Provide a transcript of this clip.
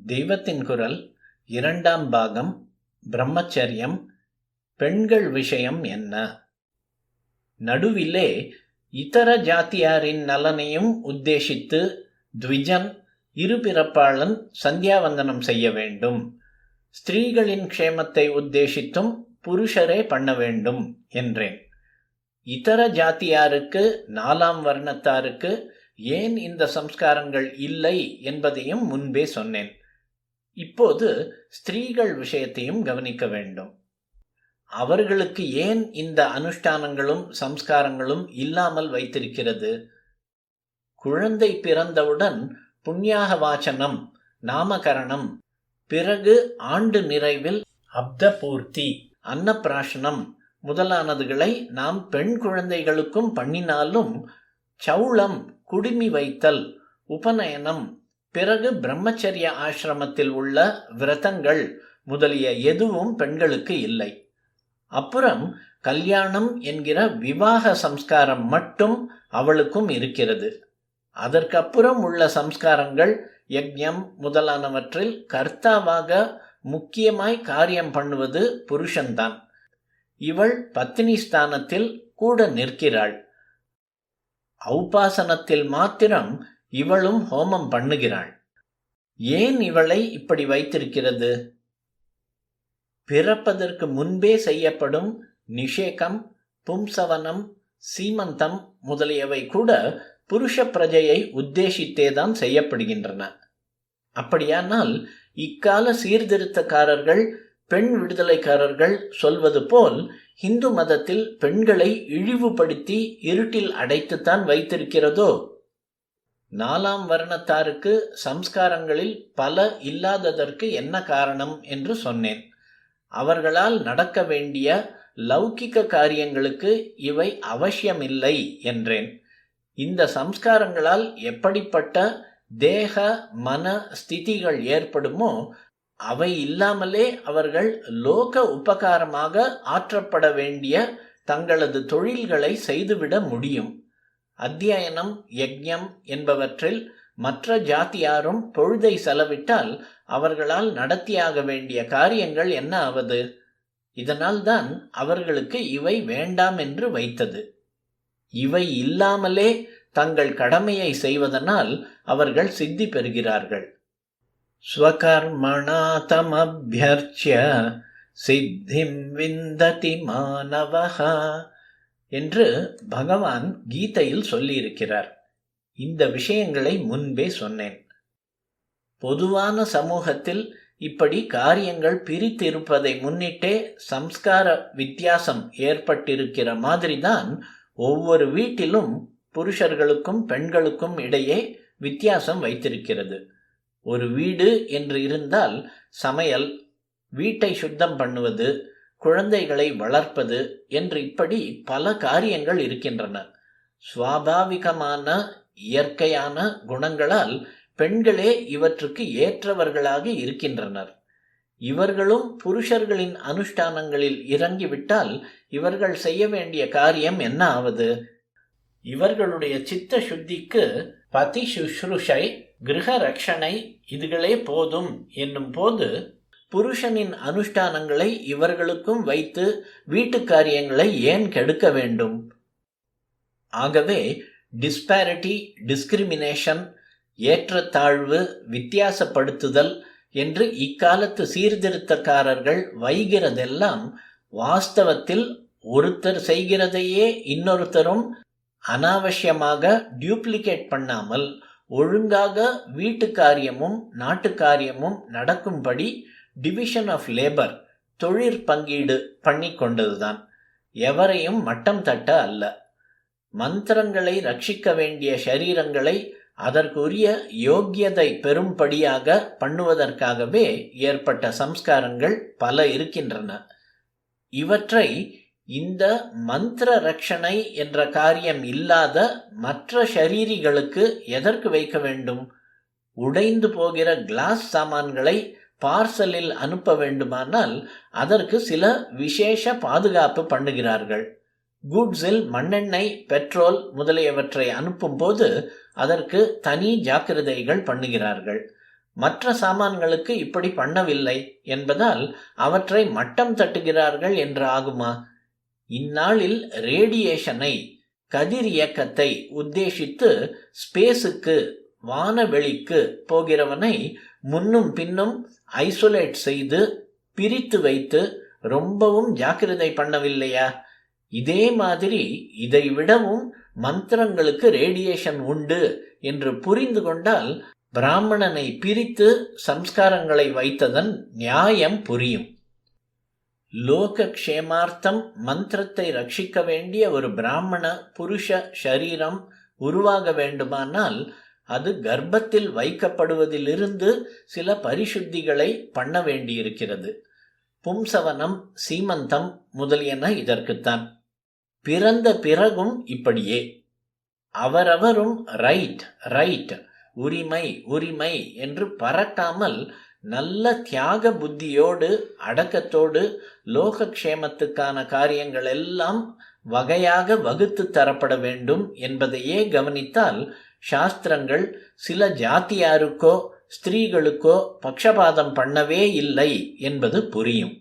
தெய்வத்தின் குரல் 2ஆம் பாகம் பிரம்மச்சரியம். பெண்கள் விஷயம் என்ன? நடுவிலே இதர ஜாத்தியாரின் நலனையும் உத்தேசித்து த்விஜன் இருபிறப்பாளன் சந்தியாவந்தனம் செய்ய வேண்டும். ஸ்திரீகளின் க்ஷேமத்தை உத்தேசித்தும் புருஷரே பண்ண வேண்டும் என்றேன். இதர ஜாத்தியாருக்கு 4ஆம் வர்ணத்தாருக்கு ஏன் இந்த சம்ஸ்காரங்கள் இல்லை என்பதையும் முன்பே சொன்னேன். இப்போது ஸ்திரீகள் விஷயத்தையும் கவனிக்க வேண்டும். அவர்களுக்கு ஏன் இந்த அனுஷ்டானங்களும் சம்ஸ்காரங்களும் இல்லாமல் வைத்திருக்கிறது? குழந்தை பிறந்தவுடன் புண்ணியாக வாசனம், நாமகரணம், பிறகு ஆண்டு நிறைவில் அப்த பூர்த்தி, அன்னப்பிராசனம் முதலானதுகளை நாம் பெண் குழந்தைகளுக்கும் பண்ணினாலும் சௌளம், குடுமி வைத்தல், உபநயனம், பிறகு பிரம்மச்சரிய ஆசிரமத்தில் உள்ள விரதங்கள் முதலிய எதுவும் பெண்களுக்கு இல்லை. அப்புறம் கல்யாணம் என்கிற விவாக சம்ஸ்காரம் மட்டும் அவளுக்கும் இருக்கிறது. அதற்கப்புறம் உள்ள சம்ஸ்காரங்கள் யஜ்ஞம் முதலானவற்றில் கர்த்தாவாக முக்கியமாய் காரியம் பண்ணுவது புருஷன்தான். இவள் பத்தினி ஸ்தானத்தில் கூட நிற்கிறாள். ஔபாசனத்தில் மாத்திரம் இவளும் ஹோமம் பண்ணுகிறாள். ஏன் இவளை இப்படி வைத்திருக்கிறது? பிறப்பதற்கு முன்பே செய்யப்படும் நிஷேகம், பும்சவனம், சீமந்தம் முதலியவை கூட புருஷ பிரஜையை உத்தேசித்தேதான் செய்யப்படுகின்றன. அப்படியானால் இக்கால சீர்திருத்தக்காரர்கள், பெண் விடுதலைக்காரர்கள் சொல்வது போல் இந்து மதத்தில் பெண்களை இழிவுபடுத்தி இருட்டில் அடைத்துத்தான் வைத்திருக்கிறதோ? 4ஆம் வர்ணத்தாருக்கு சம்ஸ்காரங்களில் பல இல்லாததற்கு என்ன காரணம் என்று சொன்னேன். அவர்களால் நடக்க வேண்டிய லௌகிக காரியங்களுக்கு இவை அவசியமில்லை என்றேன். இந்த சம்ஸ்காரங்களால் எப்படிப்பட்ட தேக மன ஸ்திதிகள் ஏற்படுமோ அவை இல்லாமலே அவர்கள் லோக உபகாரமாக ஆற்றப்பட வேண்டிய தங்களது தொழில்களை செய்துவிட முடியும். அத்தியனம், யஜ்ஞம் என்பவற்றில் மற்ற ஜாத்தியாரும் பொழுதை செலவிட்டால் அவர்களால் நடத்தியாக வேண்டிய காரியங்கள் என்ன ஆவது? இதனால்தான் அவர்களுக்கு இவை வேண்டாம் என்று வைத்தது. இவை இல்லாமலே தங்கள் கடமையை செய்வதனால் அவர்கள் சித்தி பெறுகிறார்கள். ஸ்வகர்மணா தமப்யர்ச்ய சித்திம் விந்ததி மானவஹ என்று பகவான் கீதையில் சொல்லியிருக்கிறார். இந்த விஷயங்களை முன்பே சொன்னேன். பொதுவான சமூகத்தில் இப்படி காரியங்கள் பிரித்திருப்பதை முன்னிட்டே சம்ஸ்கார வித்தியாசம் ஏற்பட்டிருக்கிற மாதிரிதான் ஒவ்வொரு வீட்டிலும் புருஷர்களுக்கும் பெண்களுக்கும் இடையே வித்தியாசம் வைத்திருக்கிறது. ஒரு வீடு என்று இருந்தால் சமையல், வீட்டை சுத்தம் பண்ணுவது, குழந்தைகளை வளர்ப்பது என்று இப்படி பல காரியங்கள் இருக்கின்றன. சுவாபாவிகமான இயற்கையான குணங்களால் பெண்களே இவற்றுக்கு ஏற்றவர்களாக இருக்கின்றனர். இவர்களும் புருஷர்களின் அனுஷ்டானங்களில் இறங்கிவிட்டால் இவர்கள் செய்ய வேண்டிய காரியம் என்ன ஆவது? இவர்களுடைய சித்த சுத்திக்கு பதி சுஷ்ருஷை, கிரக ரக்ஷணை இதுகளே போதும் என்னும் போது புருஷனின் அனுஷ்டானங்களை இவர்களுக்கும் வைத்து வீட்டு காரியங்களை ஏன் கெடுக்க வேண்டும்? ஆகவே டிஸ்பாரிட்டி, டிஸ்கிரிமினேஷன், ஏற்றத்தாழ்வு, வித்தியாசப்படுத்துதல் என்று இக்காலத்து சீர்திருத்தக்காரர்கள் வைகிறதெல்லாம் வாஸ்தவத்தில் ஒருத்தர் செய்கிறதையே இன்னொருத்தரும் அனாவசியமாக டியூப்ளிகேட் பண்ணாமல் ஒழுங்காக வீட்டு காரியமும் நாட்டு காரியமும் நடக்கும்படி டிவிஷன் ஆஃப் லேபர், தொழிற்பங்கீடு பண்ணி கொண்டதுதான். எவரையும் மட்டம் தட்ட அல்ல. மந்திரங்களை ரட்சிக்க வேண்டிய சரீரங்களை அதற்குரிய யோக்கியதை பெரும்படியாக பண்ணுவதற்காகவே ஏற்பட்ட சம்ஸ்காரங்கள் பல இருக்கின்றன. இவற்றை இந்த மந்திர ரட்சணை என்ற காரியம் இல்லாத மற்ற ஷரீரிகளுக்கு எதற்கு வைக்க வேண்டும்? உடைந்து போகிற கிளாஸ் சாமான்களை பார்சலில் அனுப்ப வேண்டுமானால் அதற்கு சில விசேஷ பாதுகாப்பு பண்ணுகிறார்கள். கூட்ஸில் மண்ணெண்ணெய், பெட்ரோல் முதலியவற்றை அனுப்பும் போது அதற்கு தனி ஜாக்கிரதைகள் பண்ணுகிறார்கள். மற்ற சாமான்களுக்கு இப்படி பண்ணவில்லை என்பதால் அவற்றை மட்டம் தட்டுகிறார்கள் என்று ஆகுமா? இந்நாளில் ரேடியேஷனை, கதிர் இயக்கத்தை உத்தேசித்து ஸ்பேஸுக்கு, வானவெளிக்கு போகிறவனை முன்னும் பின்னும் ஐசோலேட் செய்து பிரித்து வைத்து ரொம்பவும் ஜாக்கிரதை பண்ணவில்லையா? இதே மாதிரி இதை விடவும் மந்திரங்களுக்கு ரேடியேஷன் உண்டு என்று புரிந்து கொண்டால் பிராமணனை பிரித்து சம்ஸ்காரங்களை வைத்ததன் நியாயம் புரியும். லோக க்ஷேமார்த்தம் மந்திரத்தை ரட்சிக்க வேண்டிய ஒரு பிராமண புருஷ ஷரீரம் உருவாக வேண்டுமானால் அது கர்ப்பத்தில் வைக்கப்படுவதிலிருந்து சில பரிசுத்திகளை பண்ண வேண்டியிருக்கிறது. பும்சவனம், சீமந்தம் முதலியன இதற்குத்தான். பிறந்த பிறகும் இப்படியே. அவரவரும் ரைட் ரைட், உரிமை உரிமை என்று பறக்காமல் நல்ல தியாக புத்தியோடு அடக்கத்தோடு லோகக்ஷேமத்துக்கான காரியங்கள் எல்லாம் வகையாக வகுத்து தரப்பட வேண்டும் என்பதையே கவனித்தால் சாஸ்திரங்கள் சில ஜாதியாருக்கோ ஸ்திரீகளுக்கோ பக்ஷபாதம் பண்ணவே இல்லை என்பது புரியும்.